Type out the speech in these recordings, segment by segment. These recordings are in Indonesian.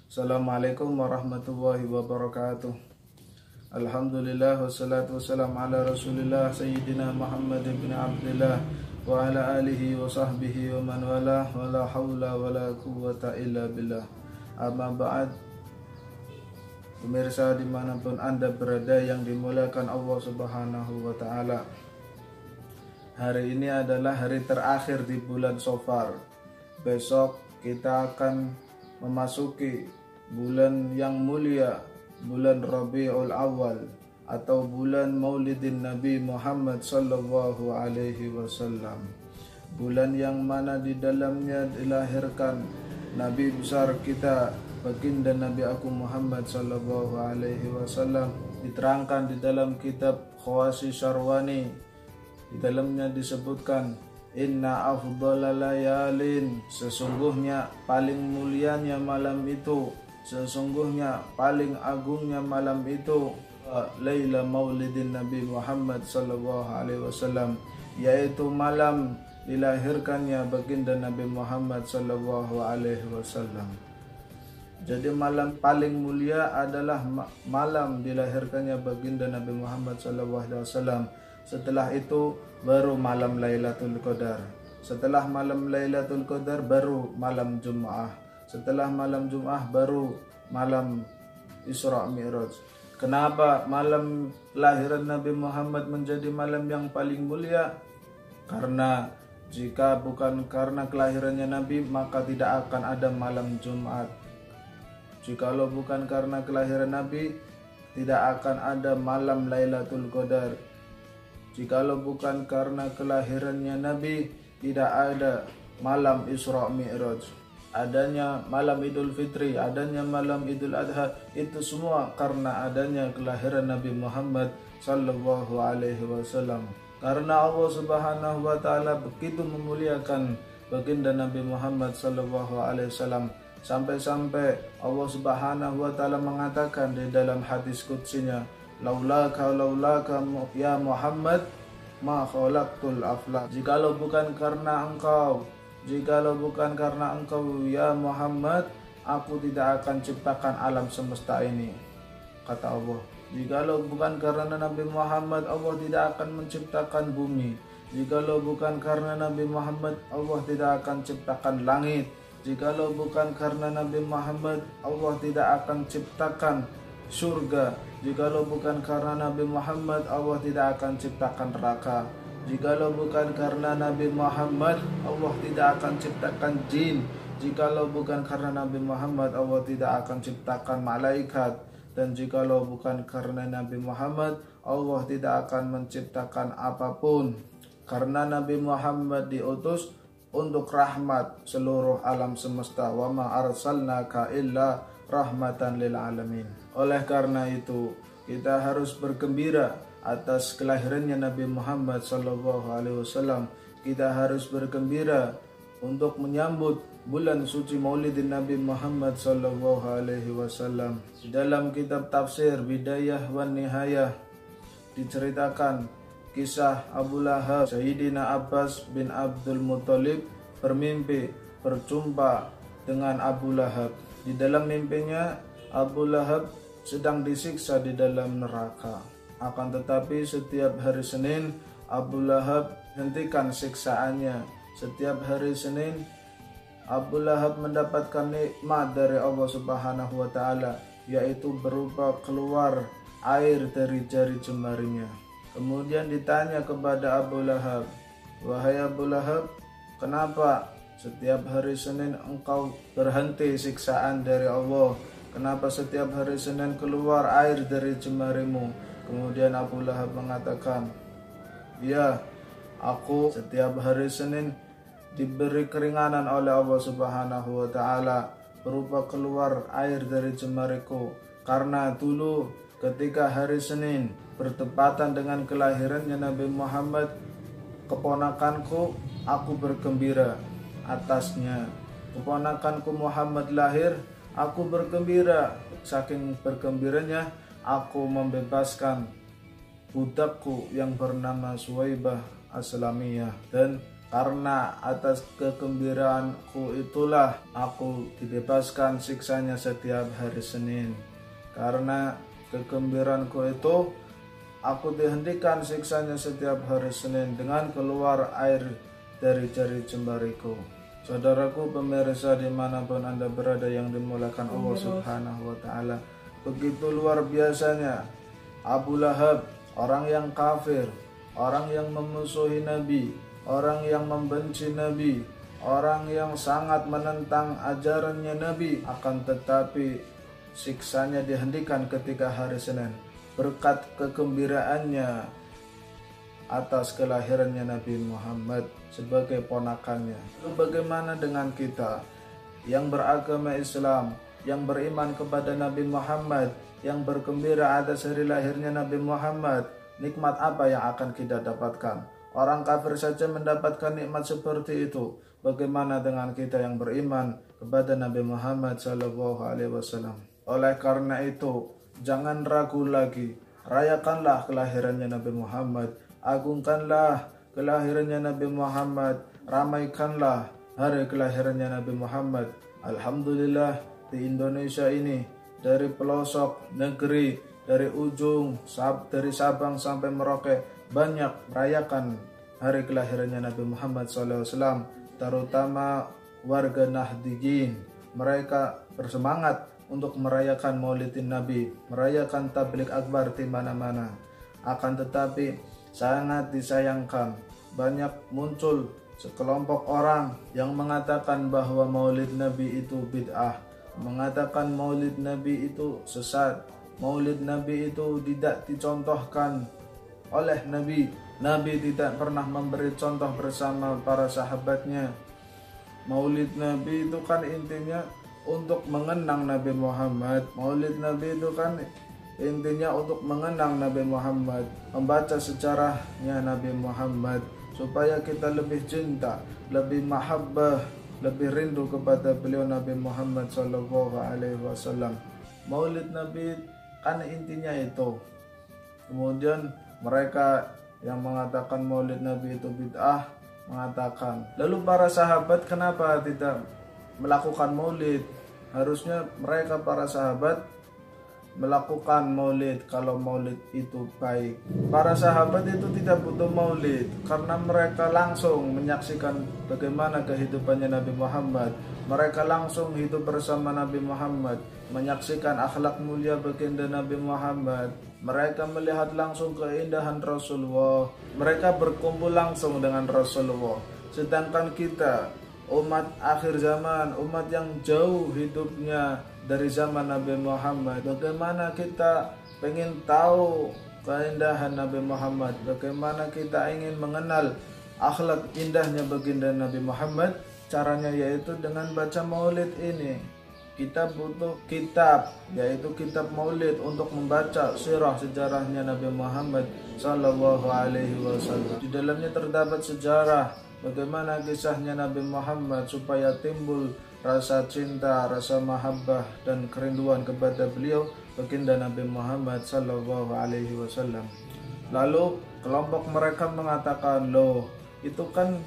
Assalamualaikum warahmatullahi wabarakatuh. Alhamdulillah wassalatu wassalamu ala rasulillah Sayyidina Muhammad bin Abdullah wa ala alihi wa sahbihi wa man wala wa la hawla wa la quwwata illa billah. Amma ba'd. Pemirsa dimanapun Anda berada yang dimuliakan Allah Subhanahu wa ta'ala, hari ini adalah hari terakhir di bulan Safar. Besok kita akan memasuki bulan yang mulia, bulan Rabiul Awal atau bulan Maulidin Nabi Muhammad sallallahu alaihi wasallam. Bulan yang mana di dalamnya dilahirkan Nabi besar kita, baginda Nabi Agung Muhammad sallallahu alaihi wasallam. Diterangkan di dalam kitab Khawasi Syarwani, di dalamnya disebutkan, inna afdhala layalin, sesungguhnya paling mulianya malam itu, sesungguhnya paling agungnya malam itu, Laila Maulidin Nabi Muhammad sallallahu alaihi wasallam, yaitu malam dilahirkannya baginda Nabi Muhammad sallallahu alaihi wasallam. Jadi malam paling mulia adalah malam dilahirkannya baginda Nabi Muhammad sallallahu alaihi wasallam. Setelah itu baru malam Lailatul Qadar. Setelah malam Lailatul Qadar baru malam Jum'ah. Setelah malam Jum'ah baru malam Isra Mi'raj. Kenapa malam kelahiran Nabi Muhammad menjadi malam yang paling mulia? Karena jika bukan karena kelahirannya Nabi, maka tidak akan ada malam Jumat. Jikalau bukan karena kelahiran Nabi, tidak akan ada malam Lailatul Qadar. Jikalau bukan karena kelahirannya Nabi, tidak ada malam Isra Mi'raj. Adanya malam Idul Fitri, adanya malam Idul Adha, itu semua karena adanya kelahiran Nabi Muhammad sallallahu alaihi wasallam. Karena Allah Subhanahu wa taala begitu memuliakan baginda Nabi Muhammad sallallahu alaihi wasallam, sampai-sampai Allah Subhanahu wa taala mengatakan di dalam hadis qudsinya, laulaka ya Muhammad ma khalaqtul aflak. Jikalau bukan karena engkau, jikalau bukan karena engkau ya Muhammad, aku tidak akan ciptakan alam semesta ini, kata Allah. Jikalau bukan karena Nabi Muhammad, Allah tidak akan menciptakan bumi. Jikalau bukan karena Nabi Muhammad, Allah tidak akan ciptakan langit. Jikalau bukan karena Nabi Muhammad, Allah tidak akan ciptakan surga. Jikalau bukan karena Nabi Muhammad, Allah tidak akan ciptakan neraka. Jikalau bukan karena Nabi Muhammad, Allah tidak akan ciptakan jin. Jikalau bukan karena Nabi Muhammad, Allah tidak akan ciptakan malaikat. Dan jikalau bukan karena Nabi Muhammad, Allah tidak akan menciptakan apapun. Karena Nabi Muhammad diutus untuk rahmat seluruh alam semesta. Wa ma arsalnaka illa rahmatan lil alamin. Oleh karena itu, kita harus bergembira atas kelahirannya Nabi Muhammad sallallahu alaihi wasallam. Kita harus bergembira untuk menyambut bulan suci Maulidin Nabi Muhammad sallallahu alaihi wasallam. Di dalam kitab tafsir Bidayah wan Nihayah diceritakan kisah Abu Lahab. Sayyidina Abbas bin Abdul Muttalib bermimpi berjumpa dengan Abu Lahab. Di dalam mimpinya Abu Lahab sedang disiksa di dalam neraka. Akan tetapi setiap hari Senin Abu Lahab hentikan siksaannya. Setiap hari Senin Abu Lahab mendapatkan nikmat dari Allah Subhanahu wa taala, yaitu berupa keluar air dari jari jemarinya. Kemudian ditanya kepada Abu Lahab, wahai Abu Lahab, kenapa setiap hari Senin engkau berhenti siksaan dari Allah? Kenapa setiap hari Senin keluar air dari jemarimu? Kemudian Abu Lahab mengatakan, ya, aku setiap hari Senin diberi keringanan oleh Allah Subhanahu wa taala berupa keluar air dari jemariku. Karena dulu ketika hari Senin bertepatan dengan kelahirannya Nabi Muhammad, keponakanku, aku bergembira atasnya. Keponakanku Muhammad lahir, aku bergembira. Saking bergembiranya, aku membebaskan budakku yang bernama Suwaibah Aslamiyah. Dan Karena atas kegembiraanku itulah aku dibebaskan siksanya setiap hari Senin. Karena kegembiraanku itu aku dihentikan siksanya setiap hari Senin dengan keluar air dari jari jemariku. Saudaraku pemirsa dimanapun Anda berada yang dimuliakan Allah Subhanahu wa Ta'ala, begitu luar biasanya Abu Lahab, orang yang kafir, orang yang memusuhi Nabi, orang yang membenci Nabi, orang yang sangat menentang ajarannya Nabi, akan tetapi siksanya dihentikan ketika hari Senin berkat kegembiraannya atas kelahirannya Nabi Muhammad sebagai ponakannya. Lalu bagaimana dengan kita yang beragama Islam, yang beriman kepada Nabi Muhammad, yang bergembira atas hari lahirnya Nabi Muhammad? Nikmat apa yang akan kita dapatkan? Orang kafir saja mendapatkan nikmat seperti itu. Bagaimana dengan kita yang beriman kepada Nabi Muhammad SAW? Oleh karena itu, jangan ragu lagi. Rayakanlah kelahirannya Nabi Muhammad. Agungkanlah kelahirannya Nabi Muhammad. Ramaikanlah hari kelahirannya Nabi Muhammad. Alhamdulillah di Indonesia ini, dari pelosok negeri, dari ujung, dari Sabang sampai Merauke, banyak merayakan hari kelahirannya Nabi Muhammad SAW, terutama warga Nahdijin. Mereka bersemangat untuk merayakan Maulidin Nabi, merayakan tabligh akbar di mana-mana. Akan tetapi sangat disayangkan, banyak muncul sekelompok orang yang mengatakan bahwa Maulid Nabi itu bid'ah, mengatakan Maulid Nabi itu sesat, Maulid Nabi itu tidak dicontohkan oleh Nabi. Nabi tidak pernah memberi contoh bersama para sahabatnya. Maulid Nabi itu kan intinya untuk mengenang Nabi Muhammad. Maulid Nabi itu kan intinya untuk mengenang Nabi Muhammad, membaca sejarahnya Nabi Muhammad, supaya kita lebih cinta, lebih mahabbah, lebih rindu kepada beliau Nabi Muhammad SAW. Maulid Nabi kan intinya itu. Kemudian mereka yang mengatakan Maulid Nabi itu bid'ah mengatakan, lalu para sahabat kenapa tidak melakukan maulid? Harusnya mereka para sahabat melakukan maulid kalau maulid itu baik. Para sahabat itu tidak butuh maulid karena mereka langsung menyaksikan bagaimana kehidupannya Nabi Muhammad. Mereka langsung hidup bersama Nabi Muhammad, menyaksikan akhlak mulia baginda Nabi Muhammad. Mereka melihat langsung keindahan Rasulullah. Mereka berkumpul langsung dengan Rasulullah. Sedangkan kita, umat akhir zaman, umat yang jauh hidupnya dari zaman Nabi Muhammad, bagaimana kita pengen tahu keindahan Nabi Muhammad, bagaimana kita ingin mengenal akhlak indahnya baginda Nabi Muhammad? Caranya yaitu dengan baca maulid ini. Kita butuh kitab, yaitu kitab maulid, untuk membaca sirah sejarahnya Nabi Muhammad SAW. Di dalamnya terdapat sejarah bagaimana kisahnya Nabi Muhammad supaya timbul rasa cinta, rasa mahabbah dan kerinduan kepada beliau baginda Nabi Muhammad SAW. Lalu kelompok mereka mengatakan, loh itu kan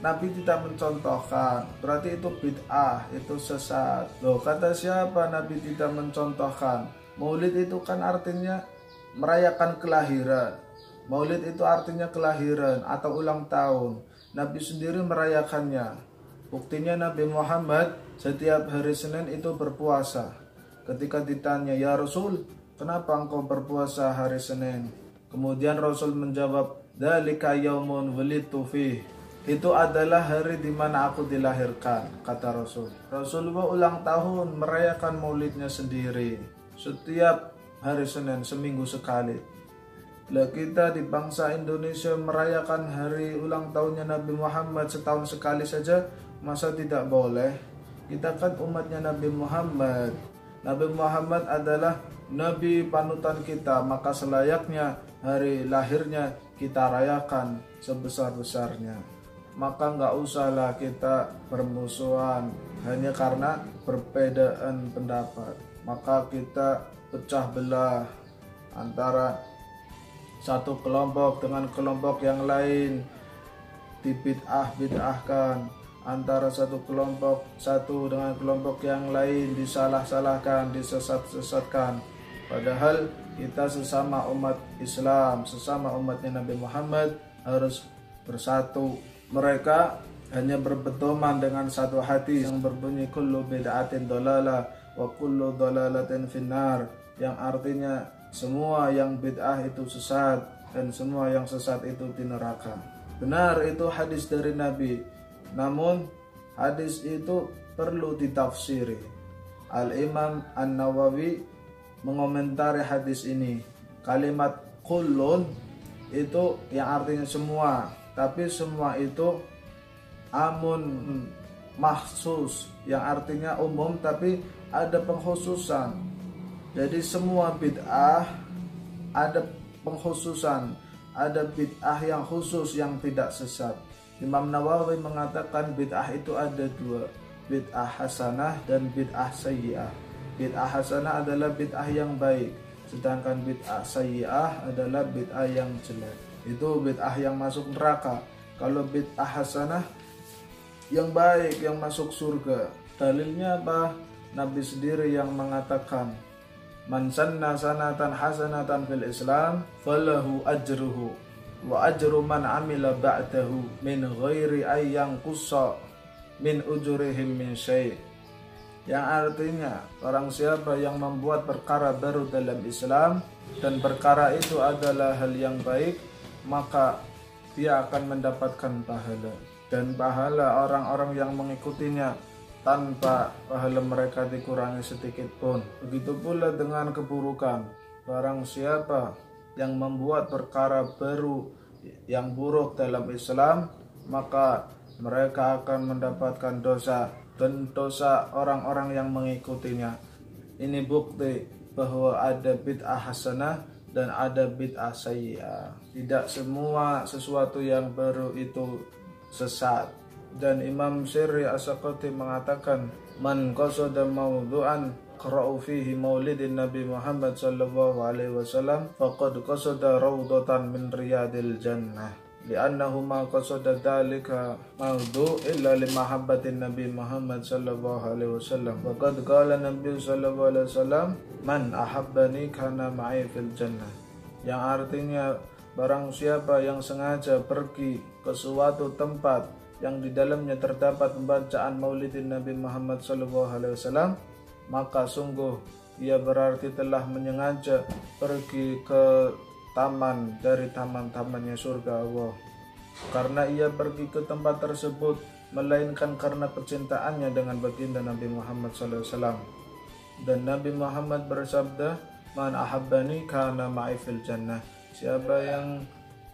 Nabi tidak mencontohkan, berarti itu bid'ah, itu sesat. Loh, kata siapa Nabi tidak mencontohkan? Maulid itu kan artinya merayakan kelahiran. Maulid itu artinya kelahiran atau ulang tahun. Nabi sendiri merayakannya. Buktinya Nabi Muhammad setiap hari Senin itu berpuasa. Ketika ditanya, ya Rasul, kenapa engkau berpuasa hari Senin? Kemudian Rasul menjawab, dzalika yaumun wulidtu fih. Itu adalah hari di mana aku dilahirkan, kata Rasul. Rasulullah ulang tahun merayakan maulidnya sendiri setiap hari Senin, seminggu sekali. Lah kita di bangsa Indonesia merayakan hari ulang tahunnya Nabi Muhammad setahun sekali saja, masa tidak boleh? Kita kan umatnya Nabi Muhammad. Nabi Muhammad adalah Nabi panutan kita, maka selayaknya hari lahirnya kita rayakan sebesar-besarnya. Maka nggak usahlah kita bermusuhan hanya karena perbedaan pendapat. Maka kita pecah belah antara satu kelompok dengan kelompok yang lain. dibid'ah-bid'ahkan, antara satu kelompok satu dengan kelompok yang lain disalah-salahkan, disesat-sesatkan. Padahal kita sesama umat Islam, sesama umatnya Nabi Muhammad harus bersatu. Mereka hanya berpedoman dengan satu hadis yang berbunyi kullu bid'atin dhalalah wa kullu dhalalatin finnar, yang artinya semua yang bid'ah itu sesat dan semua yang sesat itu di neraka. Benar, itu hadis dari Nabi. Namun hadis itu perlu ditafsiri. Al-Imam An-Nawawi mengomentari hadis ini. Kalimat kullun itu yang artinya semua, tapi semua itu amun mahsus, yang artinya umum tapi ada pengkhususan. Jadi semua bid'ah ada pengkhususan, ada bid'ah yang khusus yang tidak sesat. Imam Nawawi mengatakan bid'ah itu ada dua, bid'ah hasanah dan bid'ah sayyi'ah. Bid'ah hasanah adalah bid'ah yang baik, sedangkan bid'ah sayyi'ah adalah bid'ah yang jelek. Itu bid'ah yang masuk neraka. Kalau bid'ah hasanah yang baik, yang masuk surga. Dalilnya apa? Nabi sendiri yang mengatakan, man sanna sanatan hasanatan fil Islam falahu ajruhu wa ajru man amila ba'dahu min ghairi ayyang qussa min ujurihim min syai'. Yang artinya, orang siapa yang membuat perkara baru dalam Islam dan perkara itu adalah hal yang baik, maka dia akan mendapatkan pahala, dan pahala orang-orang yang mengikutinya tanpa pahala mereka dikurangi sedikit pun. Begitu pula dengan keburukan. Barang siapa yang membuat perkara baru yang buruk dalam Islam, maka mereka akan mendapatkan dosa dan dosa orang-orang yang mengikutinya. Ini bukti bahwa ada bid'ah hasanah dan ada bid'ah sayyi'ah. Tidak semua sesuatu yang baru itu sesat. Dan Imam Syirri As-Saqati mengatakan, man qasada mawdu'an qara'u fihi maulidin Nabi Muhammad sallallahu alaihi wasallam faqad qasada rawdatan min riyadil jannah, li'annahu ma qasada dhalika mawdu' illa li mahabbatin Nabi Muhammad sallallahu alaihi wasallam. Faqad qala Nabi sallallahu alaihi wasallam, man ahabbani kana ma'i fil jannah. Yang artinya, barang siapa yang sengaja pergi ke suatu tempat yang di dalamnya terdapat pembacaan maulidin Nabi Muhammad SAW, maka sungguh ia berarti telah menyengaja pergi ke taman dari taman-tamannya surga Allah. Karena ia pergi ke tempat tersebut melainkan karena kecintaannya dengan baginda Nabi Muhammad SAW. Dan Nabi Muhammad bersabda, man ahabbani kana ma'i fil jannah. Siapa yang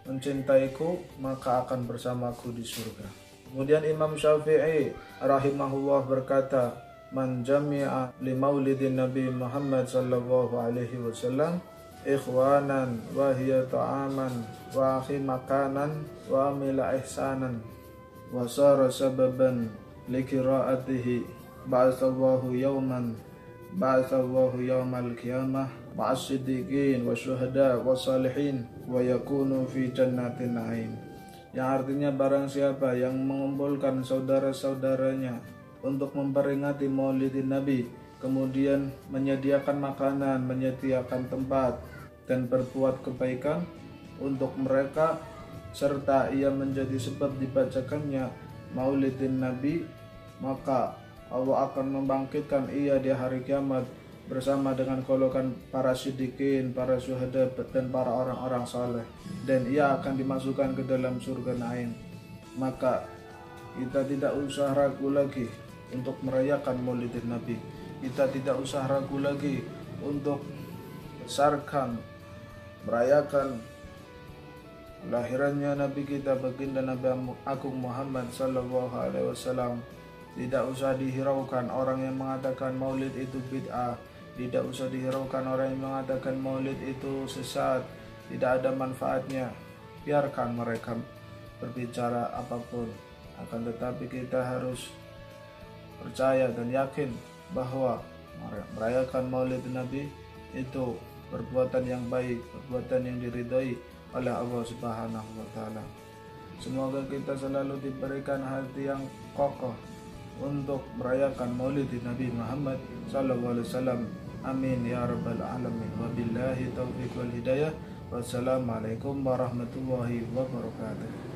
mencintaiku maka akan bersamaku di surga. Kemudian Imam Syafi'i rahimahullah berkata, man jami'a li maulidin Nabi Muhammad sallallahu alaihi wasallam ikhwanan wa hiya ta'aman wa akhi makanan wa amila ihsanan wa sara sababan li qira'atihi ba'atsallahu yawmal qiyamah ma'as siddiqin wa syuhada wa salihin wa yakunu fi jannatin na'im. Yang artinya, barang siapa yang mengumpulkan saudara-saudaranya untuk memperingati maulidin Nabi, kemudian menyediakan makanan, menyediakan tempat, dan berbuat kebaikan untuk mereka, serta ia menjadi sebab dibacakannya maulidin Nabi, maka Allah akan membangkitkan ia di hari kiamat bersama dengan golongan para siddiqin, para syuhada, dan para orang-orang saleh, dan ia akan dimasukkan ke dalam surga Naim. Maka kita tidak usah ragu lagi untuk merayakan maulidin Nabi. Kita tidak usah ragu lagi untuk besarkan, merayakan lahirannya Nabi kita, baginda Nabi Agung Muhammad sallallahu alaihi wasallam. Tidak usah dihiraukan orang yang mengatakan maulid itu bid'ah. Tidak usah dihiraukan orang yang mengatakan maulid itu sesat, tidak ada manfaatnya. Biarkan mereka berbicara apapun. Akan tetapi kita harus percaya dan yakin bahwa merayakan maulid Nabi itu perbuatan yang baik, perbuatan yang diridhai oleh Allah Subhanahu wa taala. Semoga kita selalu diberikan hati yang kokoh untuk merayakan Maulid Nabi Muhammad SAW. Amin ya rabbal alamin. Wabillahi taufiq wal hidayah. Wassalamualaikum warahmatullahi wabarakatuh.